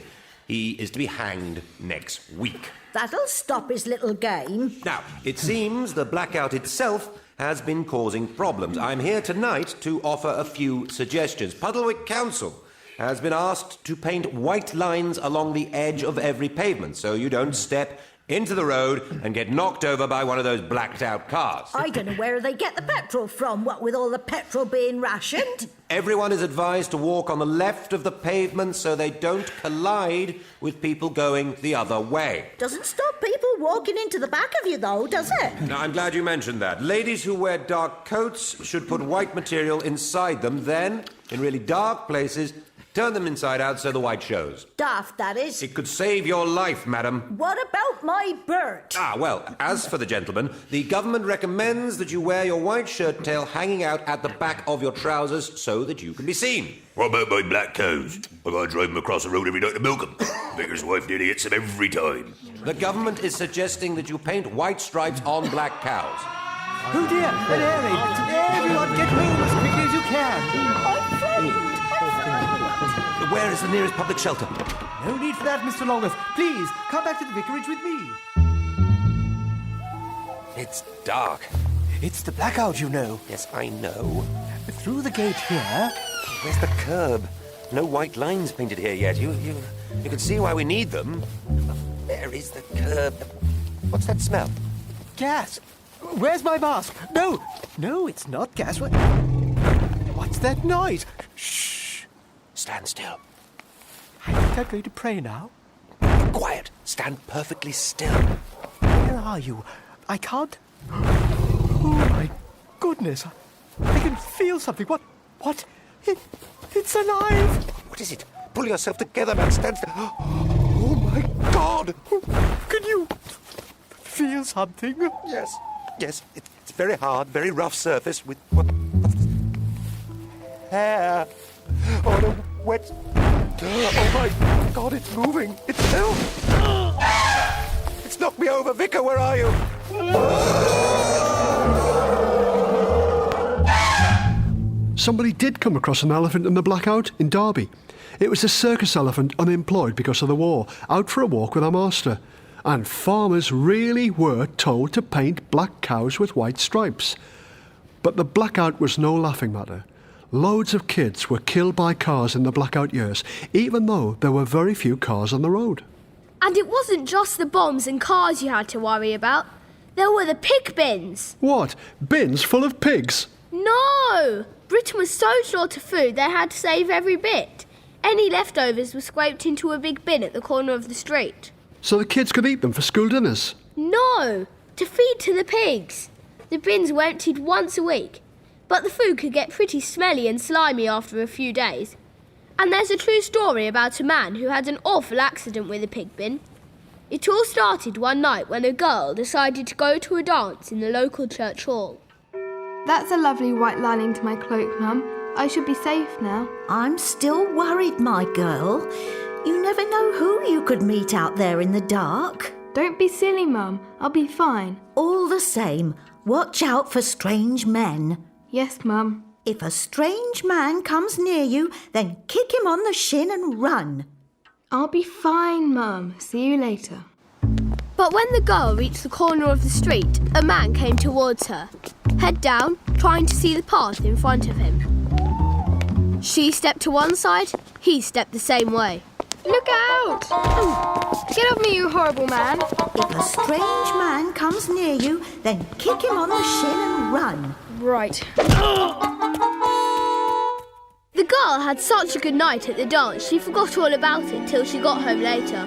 He is to be hanged next week. That'll stop his little game. Now, it seems the blackout itself has been causing problems. I'm here tonight to offer a few suggestions. Puddlewick Council has been asked to paint white lines along the edge of every pavement so you don't step into the road and get knocked over by one of those blacked-out cars. I don't know where they get the petrol from, what with all the petrol being rationed. Everyone is advised to walk on the left of the pavement so they don't collide with people going the other way. Doesn't stop people walking into the back of you, though, does it? Now, I'm glad you mentioned that. Ladies who wear dark coats should put white material inside them, then, in really dark places, turn them inside out so the white shows. Daft, that is. It could save your life, madam. What about my Bert? Well, as for the gentleman, the government recommends that you wear your white shirt tail hanging out at the back of your trousers so that you can be seen. What about my black cows? I gotta drive them across the road every night to milk them. Vicar's wife nearly hits them every time. The government is suggesting that you paint white stripes on black cows. Oh dear, an air raid. Everyone get home as quickly as you can. Where is the nearest public shelter? No need for that, Mr. Longworth. Please, come back to the vicarage with me. It's dark. It's the blackout, you know. Yes, I know. Through the gate here. Where's the curb? No white lines painted here yet. You can see why we need them. Where is the curb? What's that smell? Gas. Where's my mask? No, it's not gas. What's that noise? Shh. Stand still. I think I'm going to pray now. Quiet. Stand perfectly still. Where are you? I can't... Oh, my goodness. I can feel something. What? It's alive. What is it? Pull yourself together, man. Stand still. Oh, my God. Can you feel something? Yes. It's very hard, very rough surface with... What's this? Hair. On a wet... Oh, my God, it's moving. It's still... It's knocked me over. Vicar, where are you? Somebody did come across an elephant in the blackout in Derby. It was a circus elephant unemployed because of the war, out for a walk with a master. And farmers really were told to paint black cows with white stripes. But the blackout was no laughing matter. Loads of kids were killed by cars in the blackout years, even though there were very few cars on the road. And it wasn't just the bombs and cars you had to worry about. There were the pig bins. What? Bins full of pigs? No! Britain was so short of food they had to save every bit. Any leftovers were scraped into a big bin at the corner of the street. So the kids could eat them for school dinners? No! To feed to the pigs. The bins were emptied once a week. But the food could get pretty smelly and slimy after a few days. And there's a true story about a man who had an awful accident with a pig bin. It all started one night when a girl decided to go to a dance in the local church hall. That's a lovely white lining to my cloak, Mum. I should be safe now. I'm still worried, my girl. You never know who you could meet out there in the dark. Don't be silly, Mum. I'll be fine. All the same, watch out for strange men. Yes, Mum. If a strange man comes near you, then kick him on the shin and run. I'll be fine, Mum. See you later. But when the girl reached the corner of the street, a man came towards her, head down, trying to see the path in front of him. She stepped to one side, he stepped the same way. Look out! Get off me, you horrible man. If a strange man comes near you, then kick him on the shin and run. Right. The girl had such a good night at the dance, she forgot all about it till she got home later.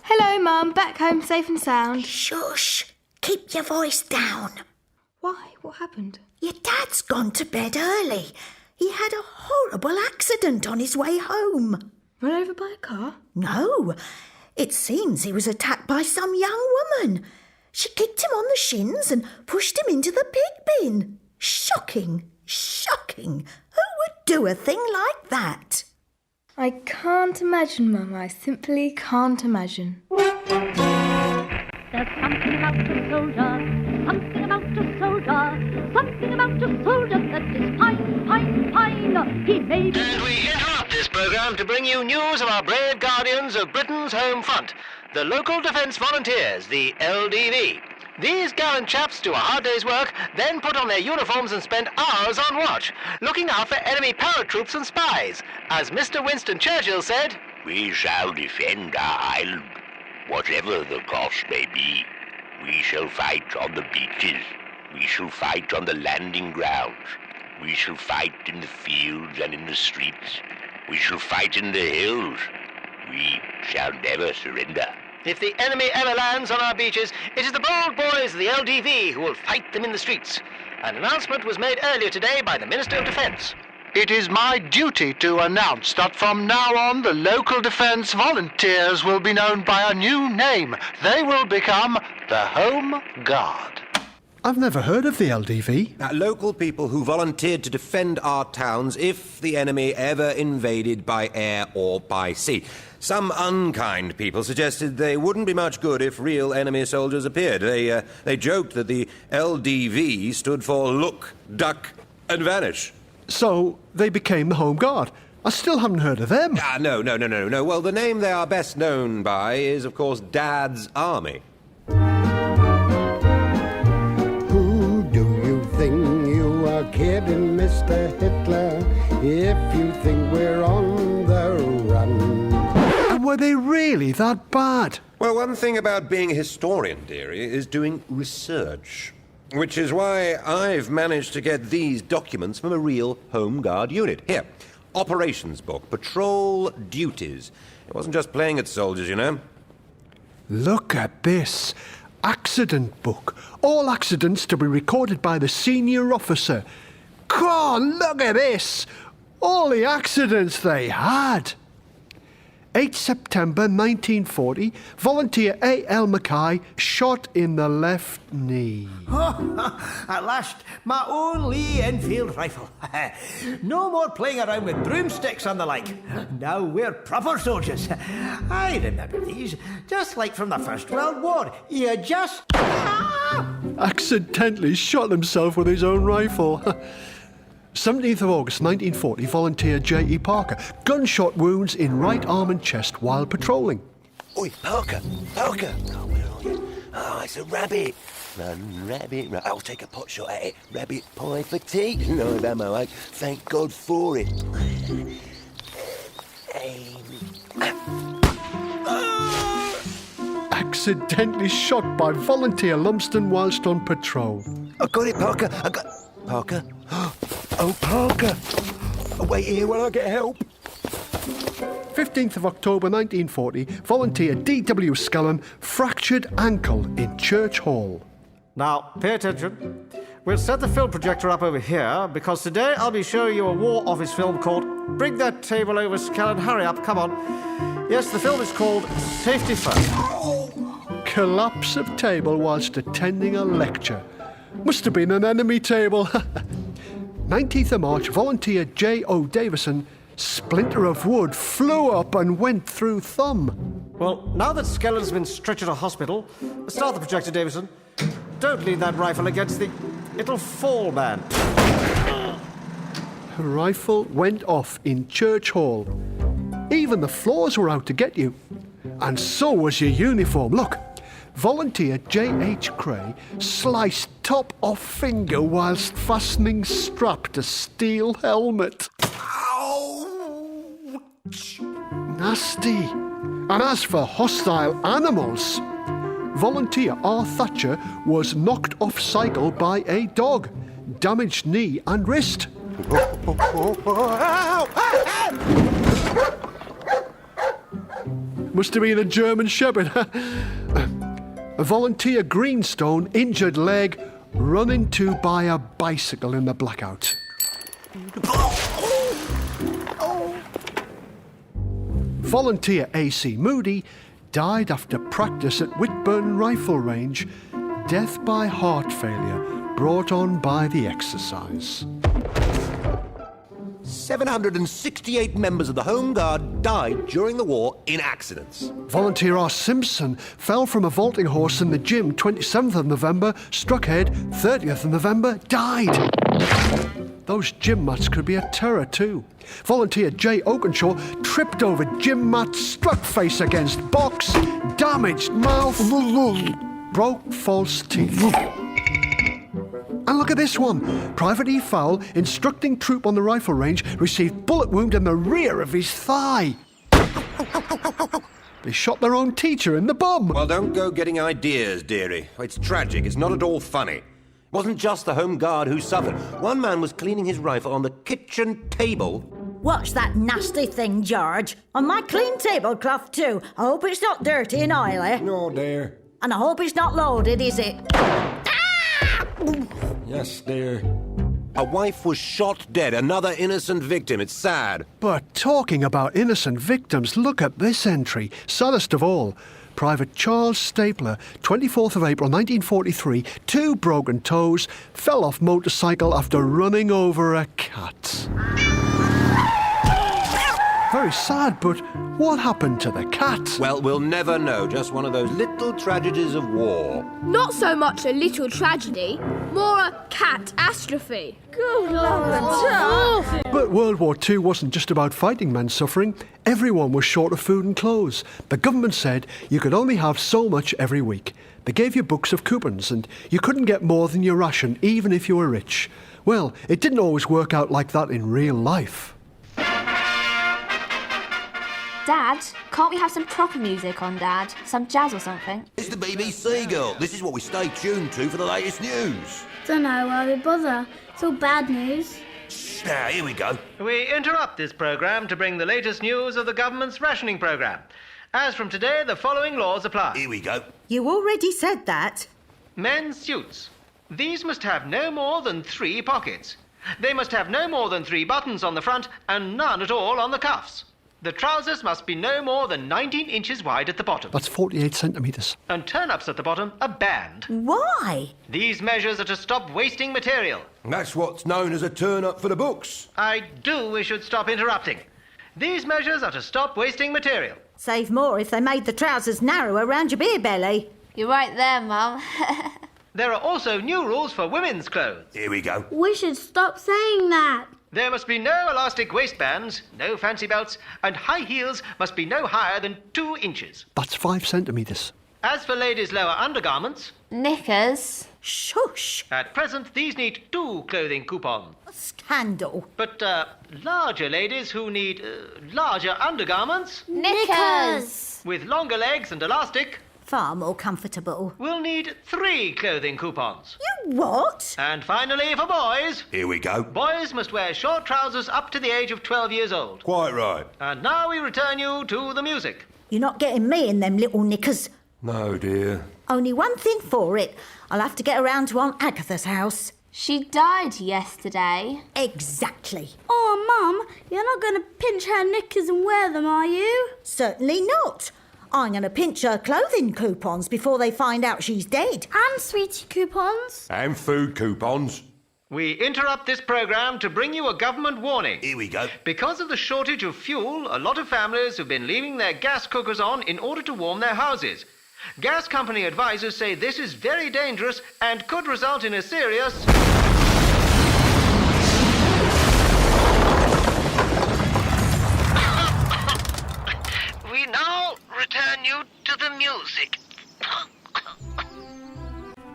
Hello, Mum. Back home safe and sound. Shush! Keep your voice down. Why? What happened? Your dad's gone to bed early. He had a horrible accident on his way home. Run over by a car? No. It seems he was attacked by some young woman. She kicked him on the shins and pushed him into the pig bin. Shocking. Shocking. Who would do a thing like that? I can't imagine, Mum. I simply can't imagine. There's something about a soldier, something about a soldier, something about a soldier that is fine, fine, fine. He may be... And we interrupt this programme to bring you news of our brave guardians of Britain's home front, the Local Defence Volunteers, the LDV. These gallant chaps do a hard day's work, then put on their uniforms and spend hours on watch, looking out for enemy paratroops and spies. As Mr. Winston Churchill said, We shall defend our island, whatever the cost may be. We shall fight on the beaches. We shall fight on the landing grounds. We shall fight in the fields and in the streets. We shall fight in the hills. We shall never surrender. if the enemy ever lands on our beaches, it is the bold boys of the LDV who will fight them in the streets. An announcement was made earlier today by the Minister of Defence. It is my duty to announce that from now on the local defence volunteers will be known by a new name. They will become the Home Guard. I've never heard of the LDV. Local people who volunteered to defend our towns if the enemy ever invaded by air or by sea. Some unkind people suggested they wouldn't be much good if real enemy soldiers appeared. They joked that the LDV stood for Look, Duck and Vanish. So they became the Home Guard. I still haven't heard of them. No. Well, the name they are best known by is, of course, Dad's Army. Who do you think you are kidding, Mr. Hitler, if you think we're on the run? And were they really that bad? Well, one thing about being a historian, dearie, is doing research. Which is why I've managed to get these documents from a real Home Guard unit. Here, operations book, patrol duties. It wasn't just playing at soldiers, you know. Look at this. Accident book. All accidents to be recorded by the senior officer. God, look at this. All the accidents they had. 8 September 1940, volunteer A.L. Mackay shot in the left knee. At last, my own Lee Enfield rifle. No more playing around with broomsticks and the like. Now we're proper soldiers. I remember these, just like from the First World War. You just... Accidentally shot himself with his own rifle. 17th of August 1940, volunteer J.E. Parker. Gunshot wounds in right arm and chest while patrolling. Oi, Parker! Oh, where are you? Oh, it's a rabbit. Run, rabbit, run. I'll take a pot shot at it. Rabbit pie for tea. No ammo, eh? Thank God for it. Accidentally shot by volunteer Lumsden whilst on patrol. I got it, Parker. Parker? Oh, Parker! Wait here while I get help. 15th of October 1940, volunteer D.W. Skellen fractured ankle in Church Hall. Now, pay attention. We'll set the film projector up over here, because today I'll be showing you a War Office film called Bring That Table Over, Skellen. Hurry up, come on. Yes, the film is called Safety First. Collapse of table whilst attending a lecture. Must have been an enemy table. 19th of March, volunteer J.O. Davison, splinter of wood flew up and went through thumb. Well, now that Skellen's been stretched to hospital, start the projector, Davison. Don't lean that rifle against the... It'll fall, man. Her rifle went off in Church Hall. Even the floors were out to get you. And so was your uniform. Look. Volunteer J.H. Cray sliced top off finger whilst fastening strap to steel helmet. Ouch! Nasty. And as for hostile animals, volunteer R. Thatcher was knocked off cycle by a dog, damaged knee and wrist. Must have been a German Shepherd. A volunteer Greenstone injured leg run into by a bicycle in the blackout. Volunteer A.C. Moody died after practice at Whitburn Rifle Range. Death by heart failure brought on by the exercise. 768 members of the Home Guard died during the war in accidents. Volunteer R. Simpson fell from a vaulting horse in the gym 27th of November, struck head, 30th of November, died. Those gym mats could be a terror too. Volunteer J. Oakenshaw tripped over gym mat, struck face against box, damaged mouth. broke false teeth. And look at this one. Private E. Fowle, instructing troop on the rifle range, received bullet wound in the rear of his thigh. They shot their own teacher in the bum. Well, don't go getting ideas, dearie. It's tragic. It's not at all funny. It wasn't just the Home Guard who suffered. One man was cleaning his rifle on the kitchen table. What's that nasty thing, George? On my clean tablecloth, too. I hope it's not dirty and oily. No, dear. And I hope it's not loaded, is it? Yes, dear. A wife was shot dead, another innocent victim. It's sad. But talking about innocent victims, look at this entry. Saddest of all. Private Charles Stapler, 24th of April 1943, 2 broken toes, fell off motorcycle after running over a cat. Very sad, but what happened to the cat? Well, we'll never know. Just one of those little tragedies of war. Not so much a little tragedy, more a catastrophe. Good Lord. But World War II wasn't just about fighting men suffering. Everyone was short of food and clothes. The government said you could only have so much every week. They gave you books of coupons and you couldn't get more than your ration, even if you were rich. Well, it didn't always work out like that in real life. Dad, can't we have some proper music on, Dad? Some jazz or something? It's the BBC, girl. This is what we stay tuned to for the latest news. Don't know why we bother. It's all bad news. Now, here we go. We interrupt this programme to bring the latest news of the government's rationing programme. As from today, the following laws apply. Here we go. You already said that. Men's suits. These must have no more than 3 pockets. They must have no more than 3 buttons on the front and none at all on the cuffs. The trousers must be no more than 19 inches wide at the bottom. That's 48 centimetres. And turn-ups at the bottom are banned. Why? These measures are to stop wasting material. That's what's known as a turn-up for the books. I do wish you'd stop interrupting. These measures are to stop wasting material. Save more if they made the trousers narrow around your beer belly. You're right there, Mum. There are also new rules for women's clothes. Here we go. We should stop saying that. There must be no elastic waistbands, no fancy belts, and high heels must be no higher than 2 inches. That's 5 centimetres. As for ladies' lower undergarments... Knickers. Shush. At present, these need 2 clothing coupons. A scandal. But larger ladies who need larger undergarments... Knickers. With longer legs and elastic... Far more comfortable. Will need 3 clothing coupons. You what? And finally, for boys... Here we go. Boys must wear short trousers up to the age of 12 years old. Quite right. And now we return you to the music. You're not getting me in them little knickers. No, dear. Only one thing for it. I'll have to get around to Aunt Agatha's house. She died yesterday. Exactly. Oh, Mum, you're not going to pinch her knickers and wear them, are you? Certainly not. I'm going to pinch her clothing coupons before they find out she's dead. And sweetie coupons. And food coupons. We interrupt this programme to bring you a government warning. Here we go. Because of the shortage of fuel, a lot of families have been leaving their gas cookers on in order to warm their houses. Gas company advisors say this is very dangerous and could result in a serious... We now return you to the music.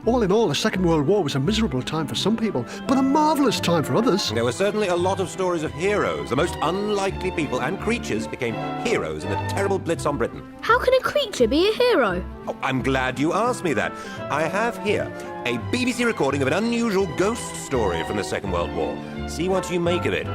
All in all, the Second World War was a miserable time for some people, but a marvellous time for others. There were certainly a lot of stories of heroes. The most unlikely people and creatures became heroes in the terrible Blitz on Britain. How can a creature be a hero? Oh, I'm glad you asked me that. I have here a BBC recording of an unusual ghost story from the Second World War. See what you make of it.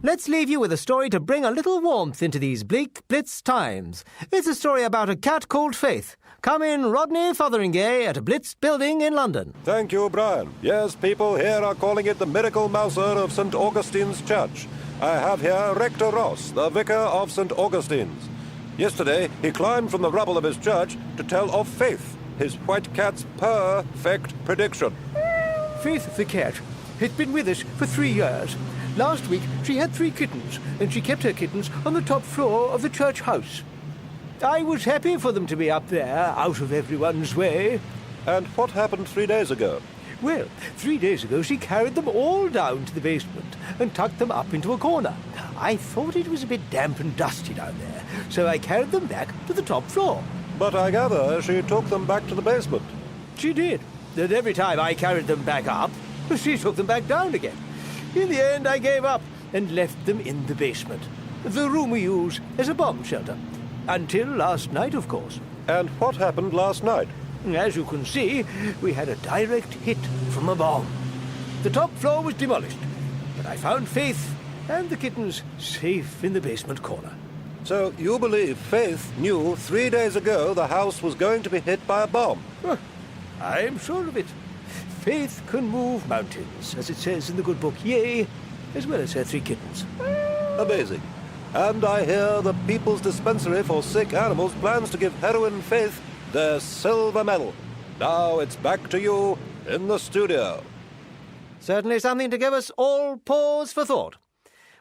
Let's leave you with a story to bring a little warmth into these bleak Blitz times. It's a story about a cat called Faith. Come in, Rodney Fotheringay, at a Blitz building in London. Thank you, Brian. Yes, people here are calling it the Miracle Mouser of St. Augustine's Church. I have here Rector Ross, the vicar of St. Augustine's. Yesterday, he climbed from the rubble of his church to tell of Faith, his white cat's perfect prediction. Faith the cat had been with us for 3 years. Last week, she had 3 kittens, and she kept her kittens on the top floor of the church house. I was happy for them to be up there, out of everyone's way. And what happened 3 days ago? Well, 3 days ago, she carried them all down to the basement and tucked them up into a corner. I thought it was a bit damp and dusty down there, so I carried them back to the top floor. But I gather she took them back to the basement. She did. And every time I carried them back up, she took them back down again. In the end, I gave up and left them in the basement, the room we use as a bomb shelter. Until last night, of course. And what happened last night? As you can see, we had a direct hit from a bomb. The top floor was demolished, but I found Faith and the kittens safe in the basement corner. So you believe Faith knew 3 days ago the house was going to be hit by a bomb? I'm sure of it. Faith can move mountains, as it says in the good book, yea, as well as her 3 kittens. Amazing. And I hear the People's Dispensary for Sick Animals plans to give Heroine Faith their silver medal. Now it's back to you in the studio. Certainly something to give us all pause for thought.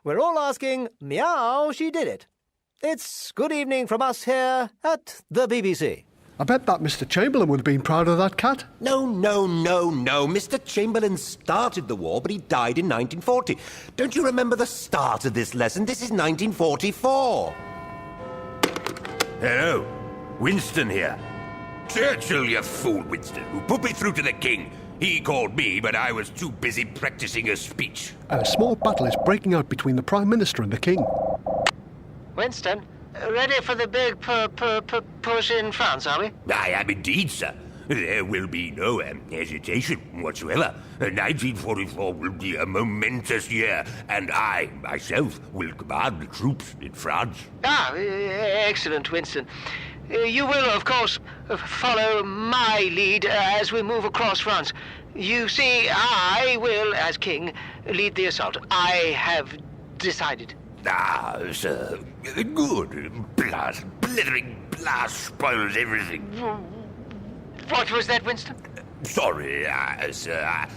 We're all asking, meow, she did it. It's good evening from us here at the BBC. I bet that Mr. Chamberlain would have been proud of that cat. No. Mr. Chamberlain started the war, but he died in 1940. Don't you remember the start of this lesson? This is 1944. Hello. Winston here. Churchill, you fool, Winston, who put me through to the king. He called me, but I was too busy practicing a speech. And a small battle is breaking out between the Prime Minister and the King. Winston, ready for the big push in France, are we? I am indeed, sir. There will be no hesitation whatsoever. 1944 will be a momentous year, and I, myself, will command the troops in France. Excellent, Winston. You will, of course, follow my lead as we move across France. You see, I will, as king, lead the assault. I have decided. Sir. Good. Blithering blast spoils everything. What was that, Winston? Sorry, sir.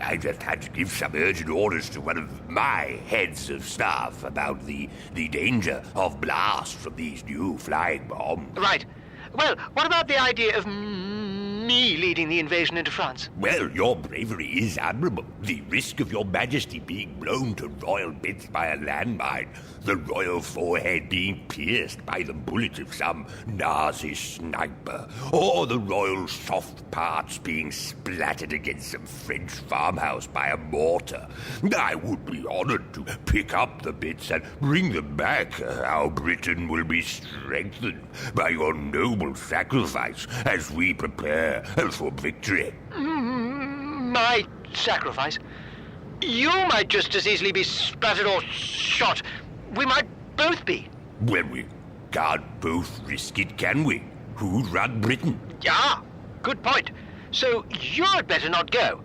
I just had to give some urgent orders to one of my heads of staff about the danger of blast from these new flying bombs. Right. Well, what about the idea of me leading the invasion into France? Well, your bravery is admirable. The risk of your majesty being blown to royal bits by a landmine, the royal forehead being pierced by the bullet of some Nazi sniper, or the royal soft parts being splattered against some French farmhouse by a mortar. I would be honored to pick up the bits and bring them back. Our Britain will be strengthened by your noble sacrifice as we prepare for victory. My sacrifice? You might just as easily be splattered or shot. We might both be. Well, we can't both risk it, can we? Who'd run Britain? Yeah, good point. So you'd better not go.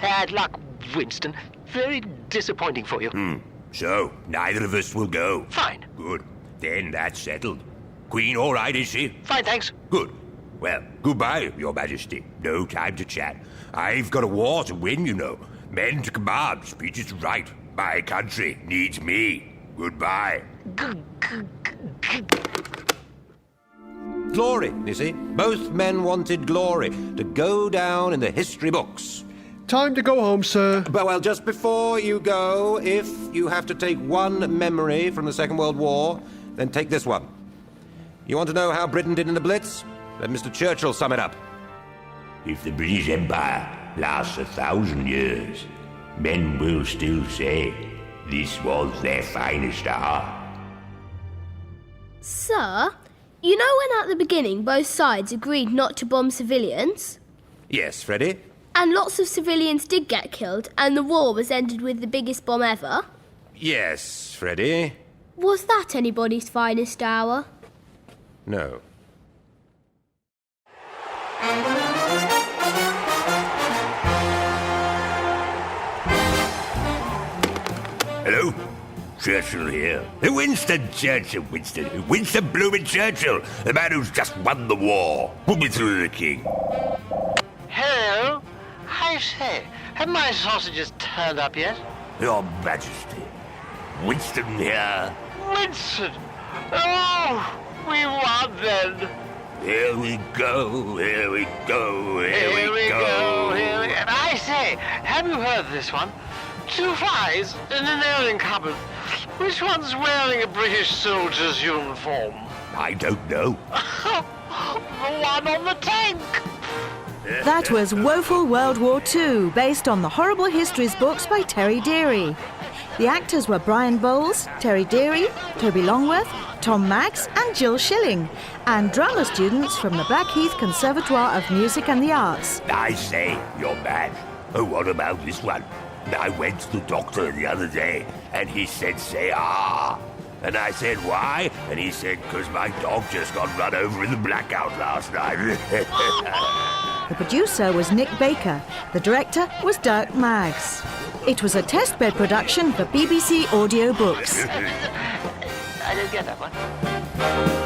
Bad luck, Winston. Very disappointing for you. So, neither of us will go. Fine. Good. Then that's settled. Queen all right, is she? Fine, thanks. Good. Well, goodbye, Your Majesty. No time to chat. I've got a war to win, you know. Men to command, speeches to write. My country needs me. Goodbye. Glory, you see. Both men wanted glory, to go down in the history books. Time to go home, sir. But, well, just before you go, if you have to take one memory from the Second World War, then take this one. You want to know how Britain did in the Blitz? Let Mr. Churchill sum it up. If the British Empire lasts 1,000 years, men will still say this was their finest hour. Sir, you know when at the beginning both sides agreed not to bomb civilians? Yes, Freddie? And lots of civilians did get killed, and the war was ended with the biggest bomb ever? Yes, Freddie. Was that anybody's finest hour? No. Hello? Churchill here. Winston Churchill, Winston Bloomin' Churchill, the man who's just won the war. Put me through to the king. Hello? I say, have my sausages turned up yet? Your Majesty. Winston here. Winston! Oh, we won then. Here we go, here we go, here we go. And I say, have you heard this one? 2 flies in an airing cupboard. Which one's wearing a British soldier's uniform? I don't know. The one on the tank. That was Woeful World War II, based on the Horrible Histories books by Terry Deary. The actors were Brian Bowles, Terry Deary, Toby Longworth, Tom Maggs and Jill Schilling, and drama students from the Blackheath Conservatoire of Music and the Arts. I say, you're mad. Oh, what about this one? I went to the doctor the other day, and he said, say ah. And I said, why? And he said, because my dog just got run over in the blackout last night. The producer was Nick Baker. The director was Dirk Maggs. It was a testbed production for BBC Audiobooks. I didn't get that one.